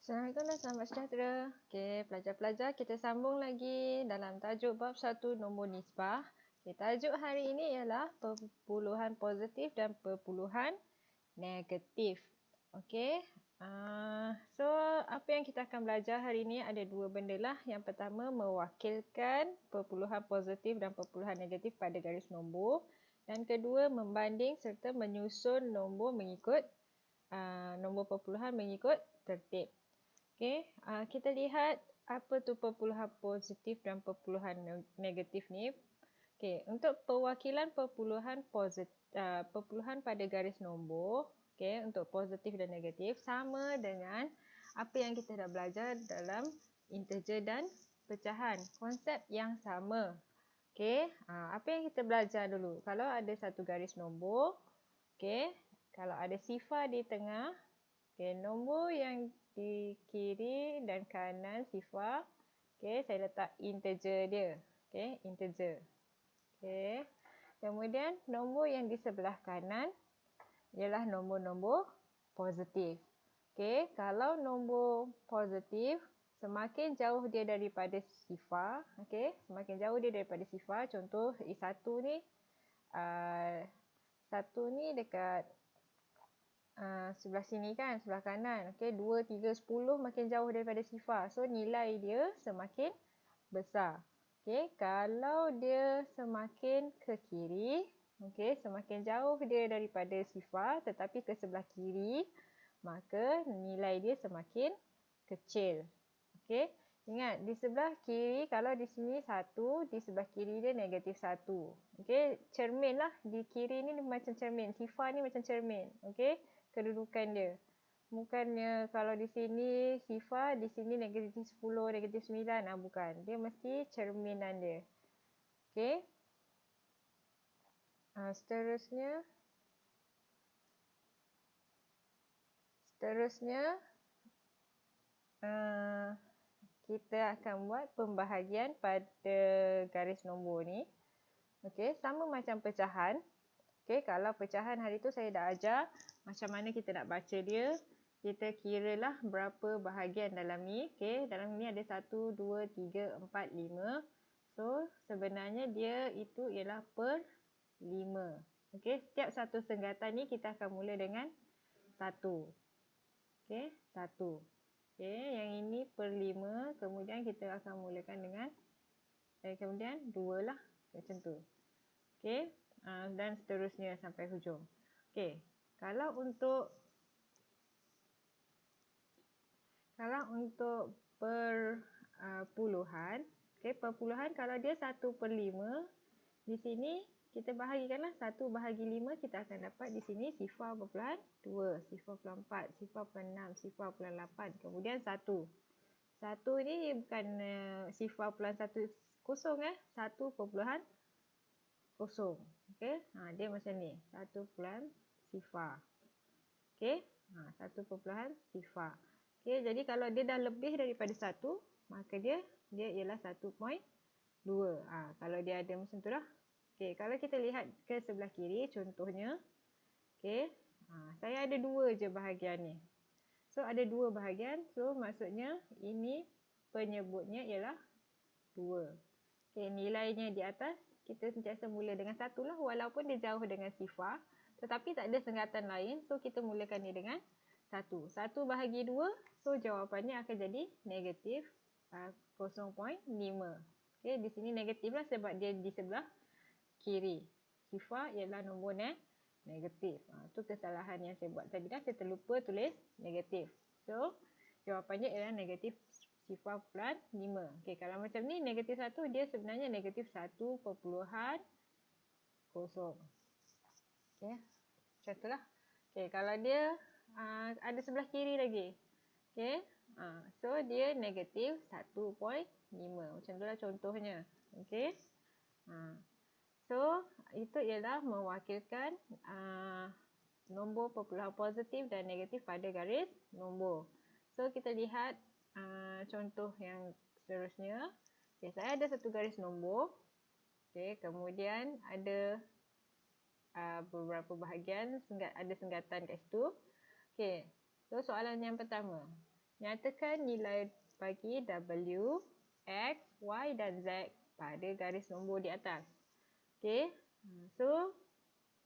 Assalamualaikum dan selamat sejahtera. Okey, pelajar-pelajar, kita sambung lagi dalam tajuk bab 1 nombor nisbah. Okey, tajuk hari ini ialah perpuluhan positif dan perpuluhan negatif. Okey. So apa yang kita akan belajar hari ini ada dua benda lah. Yang pertama, mewakilkan perpuluhan positif dan perpuluhan negatif pada garis nombor. Dan kedua, membanding serta menyusun nombor mengikut nombor perpuluhan mengikut tertib. Okey, kita lihat apa tu perpuluhan positif dan perpuluhan negatif ni. Okey, untuk perwakilan perpuluhan perpuluhan pada garis nombor, okey, untuk positif dan negatif sama dengan apa yang kita dah belajar dalam integer dan pecahan. Konsep yang sama. Okey, apa yang kita belajar dulu? Kalau ada satu garis nombor, okey, kalau ada sifar di tengah, okey, nombor yang di kiri dan kanan sifar, okey, saya letak integer dia. Okey, integer. Okey. Kemudian nombor yang di sebelah kanan ialah nombor-nombor positif. Okey, kalau nombor positif semakin jauh dia daripada sifar, okey, semakin jauh dia daripada sifar, contoh satu ni satu ni dekat sebelah sini kan, sebelah kanan. Okey, 2, 3, 10 makin jauh daripada sifar. So, nilai dia semakin besar. Okey, kalau dia semakin ke kiri, okey, semakin jauh dia daripada sifar tetapi ke sebelah kiri, maka nilai dia semakin kecil. Okey, ingat di sebelah kiri, kalau di sini 1, di sebelah kiri dia negatif 1. Okey, cermin lah. Di kiri ni macam cermin. Sifar ni macam cermin. Okey, kedudukan dia. Bukannya kalau di sini sifar, di sini negatif 10, negatif 9. Bukan. Dia mesti cerminan dia. Okey. Seterusnya. Kita akan buat pembahagian pada garis nombor ni. Okey, sama macam pecahan. Okey, kalau pecahan hari tu saya dah ajar macam mana kita nak baca dia. Kita kiralah berapa bahagian dalam ni. Okey, dalam ni ada 1, 2, 3, 4, 5. So, sebenarnya dia itu ialah per 5. Okey, setiap satu senggatan ni kita akan mula dengan 1. Okey, 1. Okey, yang ini per 5. Kemudian kita akan mulakan dengan kemudian 2 lah. Macam tu. Okey. Dan seterusnya sampai hujung. Okey, kalau untuk perpuluhan, okey, perpuluhan kalau dia 1/5, di sini kita bahagikanlah 1 bahagi 5, kita akan dapat di sini sifar perpuluhan 2, sifar perpuluhan 4, sifar perpuluhan 6, sifar perpuluhan 8, kemudian 1. 1 ni bukan sifar perpuluhan 1 kosong 1/0. Okey, dia macam ni. 1 perpuluhan sifar. Okey, 1 perpuluhan sifar. Okey, jadi kalau dia dah lebih daripada 1, maka dia ialah 1.2. Kalau dia ada macam tu lah. Okey, kalau kita lihat ke sebelah kiri contohnya. Okey, saya ada 2 je bahagian ni. So, ada 2 bahagian. So, maksudnya ini penyebutnya ialah 2. Okey, nilainya di atas kita sentiasa mula dengan 1 lah, walaupun dia jauh dengan sifar tetapi tak ada senggatan lain, so kita mulakan dia dengan 1. 1 bahagi 2, so jawapannya akan jadi negatif 0.5. Okey, di sini negatif lah sebab dia di sebelah kiri. Sifar ialah nombor negatif. Itu kesalahan yang saya buat tadi dah, saya terlupa tulis negatif. So, jawapannya ialah negatif sifar perpuluhan 5. Okey, kalau macam ni negatif 1 dia sebenarnya negatif 1.0. Okey, macam itulah. Okey, kalau dia ada sebelah kiri lagi. Okey, so dia negatif 1.5. Macam itulah contohnya. Okey. So, itu ialah mewakilkan nombor perpuluhan positif dan negatif pada garis nombor. So, kita lihat contoh yang seterusnya. Okay, saya ada satu garis nombor. Okay, kemudian ada beberapa bahagian, ada senggatan kat situ. Okay, so soalan yang pertama. Nyatakan nilai bagi W, X, Y dan Z pada garis nombor di atas. Okey. So,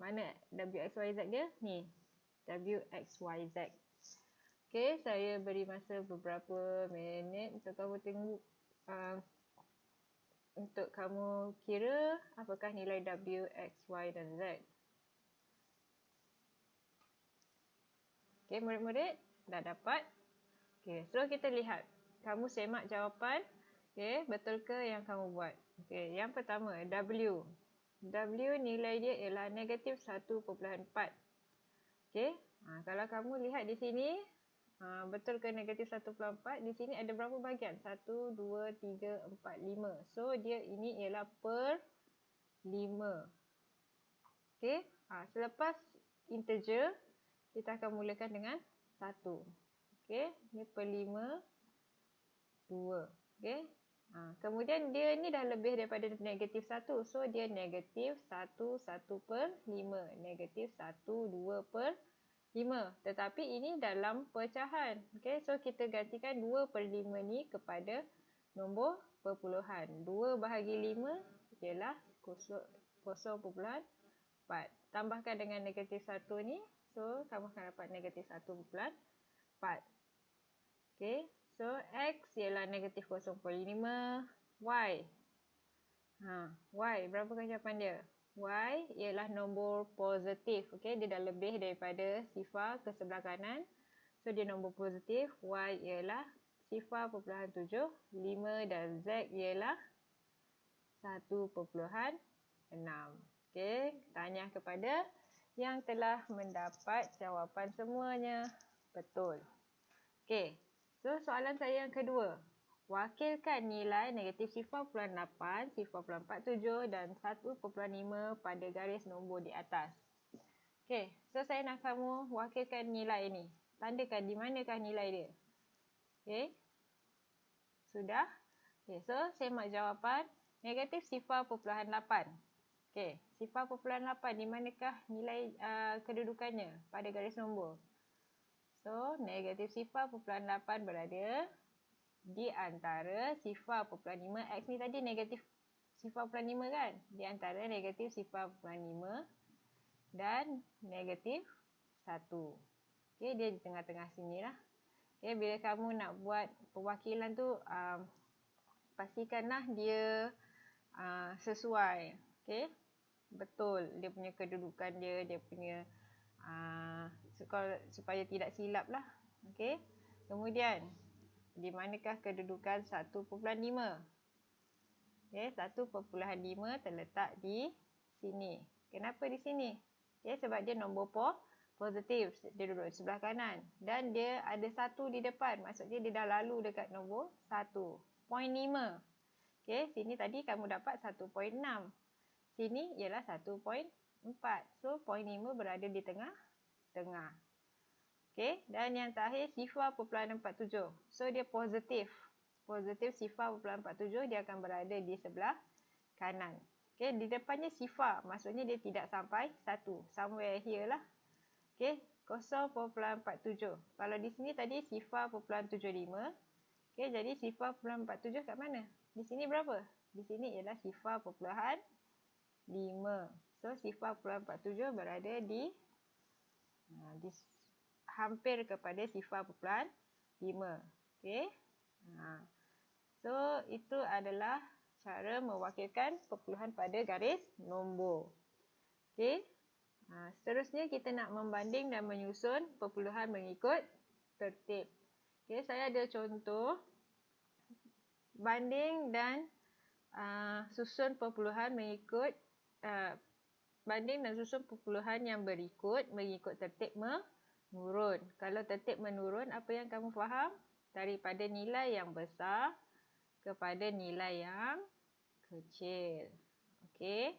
mana W, X, Y, Z dia? Ni. W, X, Y, Z. Okey, saya beri masa beberapa minit untuk kamu tengok, untuk kamu kira apakah nilai W, X, Y dan Z. Okey, murid-murid dah dapat? Okey, so kita lihat. Kamu semak jawapan. Okey, betul ke yang kamu buat? Okey, yang pertama, W. W nilai dia ialah negatif 1.4. Okey, kalau kamu lihat di sini, betul ke negatif 1.4? Di sini ada berapa bahagian? 1, 2, 3, 4, 5. So, dia ini ialah per 5. Okey, selepas integer, kita akan mulakan dengan 1. Okey, ni per 5, 2. Okey, kemudian dia ni dah lebih daripada negatif 1. So, dia negatif 1, 1 per 5. Negatif 1, 2 per 5. Tetapi ini dalam pecahan. Okey, so kita gantikan 2 per 5 ni kepada nombor perpuluhan. 2 bahagi 5 ialah 0.4. Tambahkan dengan negatif 1 ni. So, kamu akan dapat negatif 1.4. Okey, so X ialah negatif 0.5. Y. Y, berapakah jawapan dia? Y ialah nombor positif. Okey, dia dah lebih daripada sifar ke sebelah kanan. So, dia nombor positif. Y ialah sifar perpuluhan 7. 5 dan Z ialah 1.6. Okey, tanya kepada yang telah mendapat jawapan semuanya betul. Okey, so soalan saya yang kedua. Wakilkan nilai negatif 0.8, 0.47 dan 1.5 pada garis nombor di atas. Okey, so saya nak kamu wakilkan nilai ini. Tandakan di manakah nilai dia. Okey, sudah? Okey, so semak jawapan. Negatif 0.8. Okey, 0.8 di manakah nilai kedudukannya pada garis nombor? So, negatif 0.8 berada di antara 0.5. X ni tadi negatif 0.5 kan? Di antara negatif 0.5 dan negatif 1. Okey, dia di tengah-tengah sini lah. Okey, bila kamu nak buat perwakilan tu, pastikanlah dia sesuai. Okey, betul dia punya kedudukan dia, dia punya supaya tidak silap lah. Okey, kemudian di manakah kedudukan 1.5? Okey, 1.5 terletak di sini. Kenapa di sini? Okey, sebab dia nombor positif. Dia duduk di sebelah kanan. Dan dia ada 1 di depan. Maksudnya dia dah lalu dekat nombor 1. 0.5. Okey, sini tadi kamu dapat 1.6. Sini ialah 1.4. So, 0.5 berada di tengah-tengah. Okey, dan yang terakhir 0.47. So, dia positif. Positif 0.47, dia akan berada di sebelah kanan. Okey, di depannya sifar. Maksudnya dia tidak sampai 1. Somewhere here lah. Okey, 0.47. Kalau di sini tadi 0.75. Okey, jadi 0.47 kat mana? Di sini berapa? Di sini ialah 0.5. So, 0.47 berada di hampir kepada 0.5. Okey. So, itu adalah cara mewakilkan perpuluhan pada garis nombor. Okey. Seterusnya kita nak membanding dan menyusun perpuluhan mengikut tertib. Okey, saya ada contoh banding dan susun perpuluhan mengikut banding dan susun perpuluhan yang berikut mengikut tertib menurun. Kalau tertib menurun, apa yang kamu faham? Daripada nilai yang besar kepada nilai yang kecil. Okey.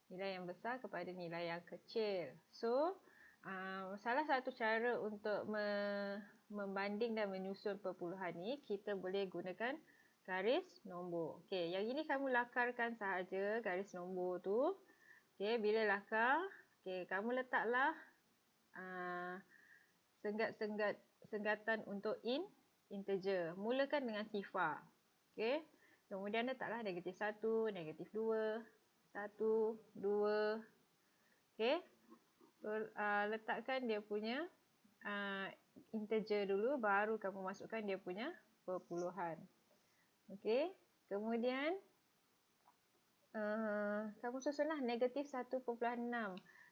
Nilai yang besar kepada nilai yang kecil. So, salah satu cara untuk membanding dan menyusun perpuluhan ni, kita boleh gunakan garis nombor. Okey, yang ini kamu lakarkan sahaja garis nombor tu. Okey, bila lakar, okey, kamu letaklah senggatan untuk in integer. Mulakan dengan sifar. Okey. Kemudian letaklah negatif 1, negatif 2, 1, 2. Okey. Letakkan dia punya integer dulu, baru kamu masukkan dia punya perpuluhan. Okey. Kemudian kamu susunlah negatif 1.6.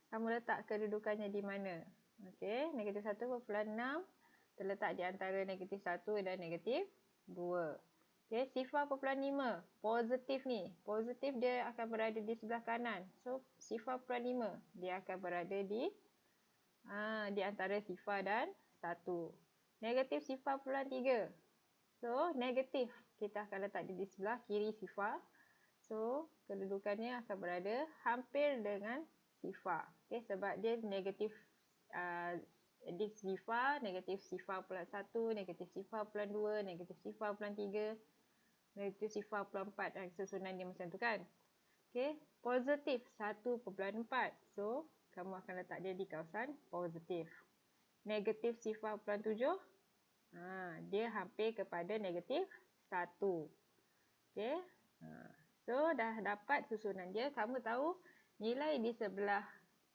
Kamu letak kedudukannya di mana? Okey, negatif 1.6 terletak di antara negatif 1 dan negatif 2. Okey, sifar 0.5. Positif ni. Positif dia akan berada di sebelah kanan. So, sifar 0.5 dia akan berada di antara sifar dan 1. Negatif sifar 0.3. So, negatif kita akan letak di sebelah kiri sifar. So, kedudukannya akan berada hampir dengan sifar. Okay, sebab dia negatif sifar, negatif sifar pelan 1, negatif sifar pelan 2, negatif sifar pelan 3, negatif sifar pelan 4. Susunan dia macam tu kan. Okay, positif 1.4. So, kamu akan letak dia di kawasan positif. Negatif sifar pelan 7. Dia hampir kepada negatif 1. Okay. So, dah dapat susunan dia. Kamu tahu nilai di sebelah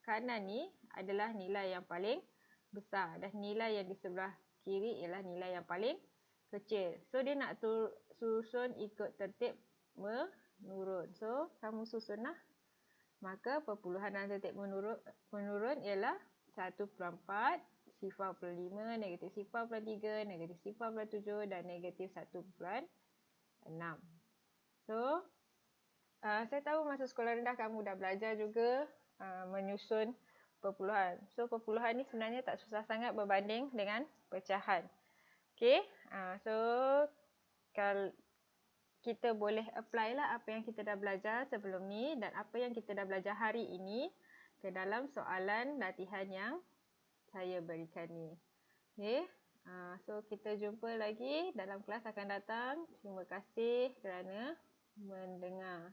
kanan ni adalah nilai yang paling besar. Dan nilai yang di sebelah kiri ialah nilai yang paling kecil. So, dia nak susun ikut tertib menurun. So, kamu susunlah. Maka perpuluhan dalam tertib menurun ialah 1/4, sifar pelan 5, negatif sifar pelan 3, negatif sifar pelan 7 dan negatif 1/6. So, saya tahu masa sekolah rendah kamu dah belajar juga menyusun perpuluhan. So, perpuluhan ni sebenarnya tak susah sangat berbanding dengan pecahan. Okey, so kalau kita boleh apply lah apa yang kita dah belajar sebelum ni dan apa yang kita dah belajar hari ini ke dalam soalan latihan yang saya berikan ni. Okey, so kita jumpa lagi dalam kelas akan datang. Terima kasih kerana mendengar.